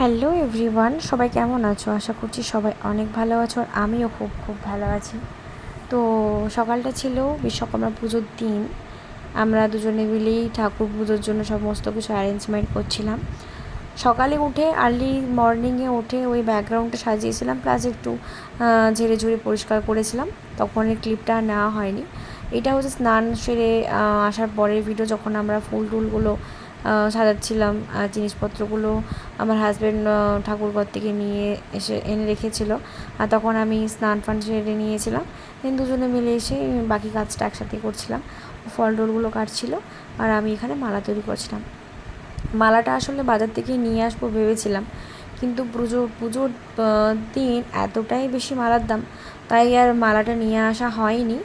Hello everyone, সবাই কেমন আছো? আশা করছি সবাই অনেক ভালো আছো, আর আমিও খুব খুব ভালো আছি। তো সকালটা ছিল বিশ্বকর্মা পুজোর দিন। আমরা দুজনে মিলেই ঠাকুর পুজোর জন্য সমস্ত কিছু অ্যারেঞ্জমেন্ট করছিলাম। সকালে উঠে আর্লি মর্নিংয়ে উঠে ওই ব্যাকগ্রাউন্ডটা সাজিয়েছিলাম, প্লাস একটু ঝেড়ে ঝুড়ে পরিষ্কার করেছিলাম। তখন এই ক্লিপটা নেওয়া হয়নি। এটা হচ্ছে স্নান সেরে আসার পরের ভিডিও, যখন আমরা ফুল টুলগুলো সাজাচ্ছিলাম। জিনিসপত্রগুলো আমার হাজব্যান্ড ঠাকুরঘর থেকে নিয়ে এসে এনে রেখেছিল, আর তখন আমি স্নান ফান সেরে নিয়েছিলাম। দেন দুজনে মিলে এসে বাকি কাজটা একসাথে করছিলাম। ফল টলগুলো কাটছিল, আর আমি এখানে মালা তৈরি করছিলাম। মালাটা আসলে বাজার থেকে নিয়ে আসবো ভেবেছিলাম, কিন্তু পুজোর দিন এতটাই বেশি মালার দাম, তাই আর মালাটা নিয়ে আসা হয়নি।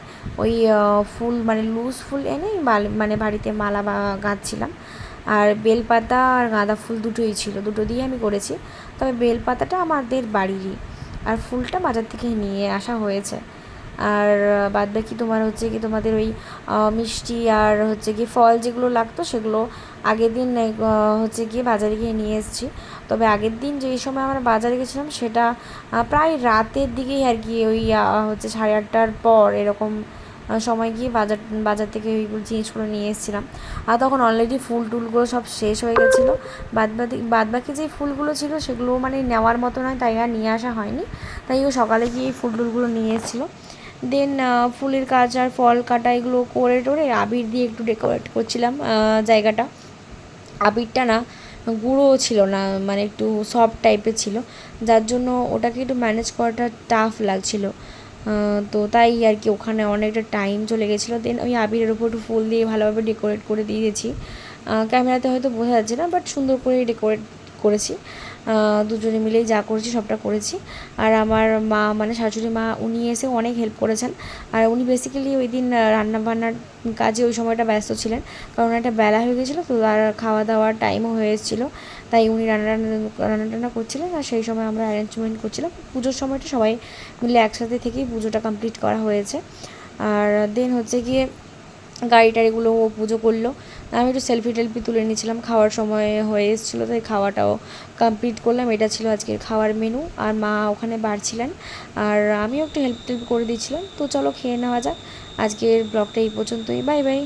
ওই ফুল মানে লুজ ফুল এনে মানে বাড়িতে মালা গাঁথছিলাম। আর বেলপাতা আর গাঁদা ফুল দুটোই ছিল, দুটো দিয়ে আমি করেছি। তবে বেলপাতাটা আমাদের বাড়িরই, আর ফুলটা বাজার থেকে নিয়ে আসা হয়েছে। আর বাদবাকি তোমার হচ্ছে কি তোমাদের ওই মিষ্টি আর হচ্ছে কি ফল যেগুলো লাগতো সেগুলো আগের দিন হচ্ছে গিয়ে বাজারে গিয়ে নিয়ে এসেছি। তবে আগের দিন যেই সময় আমরা বাজারে গেছিলাম সেটা প্রায় রাতের দিকেই আর কি, ওই হচ্ছে 8:30টার পর এরকম সময় গিয়ে বাজার থেকে ওইগুলো জিনিসগুলো নিয়ে এসেছিলাম। আর তখন অলরেডি ফুল টুলগুলো সব শেষ হয়ে গেছিলো। বাদবাকি যে ফুলগুলো ছিল সেগুলো মানে নেওয়ার মতো নয়, তাই আর নিয়ে আসা হয়নি। তাই ও সকালে গিয়ে ফুল টুলগুলো নিয়ে এসেছিলো। দেন ফুলের কাজ আর ফল কাটা এগুলো করে টোরে আবির দিয়ে একটু ডেকোরেট করছিলাম জায়গাটা। আবিরটা না গুঁড়ো ছিল না, মানে একটু সফট টাইপের ছিল, যার জন্য ওটাকে একটু ম্যানেজ করাটা টাফ লাগছিলো। তো তাই আর কি ওখানে অনেকটা টাইম চলে গেছিলো। দেন ওই আবিরের উপর একটু ফুল দিয়ে ভালোভাবে ডেকোরেট করে দিয়েছি। ক্যামেরাতে হয়তো বোঝা যাচ্ছে না, বাট সুন্দর করে ডেকোরেট করেছি। দুজনে মিলেই যা করেছি সবটা করেছি। আর আমার মা মানে শাশুড়ি মা, উনি এসে অনেক হেল্প করেছেন। আর উনি বেসিক্যালি ওই দিন রান্নাবান্নার কাজে ওই সময়টা ব্যস্ত ছিলেন, কারণ একটা বেলা হয়ে গেছিলো তো, আর খাওয়া দাওয়ার টাইমও হয়ে এসেছিলো। তাই উনি রান্না করছিলেন, আর সেই সময় আমরা অ্যারেঞ্জমেন্ট করছিলাম। পুজোর সময়টা সবাই মিলে একসাথে থেকেই পুজোটা কমপ্লিট করা হয়েছে। আর দেন হচ্ছে গিয়ে গাড়ি টাড়িগুলো ও পুজো করলো। আমি একটু সেলফি টেলফি তুলে নিয়েছিলাম, খাওয়ার সময় হয়ে এসেছিলো তাই খাওয়াটাও কমপ্লিট করলাম। এটা ছিল আজকের খাওয়ার মেনু, আর মা ওখানে বাড়ছিলেন, আর আমিও একটু হেল্প টেল্প করে দিয়েছিলাম। তো চলো খেয়ে নেওয়া যাক। আজকের ব্লগটা এই পর্যন্তই, বাই বাই।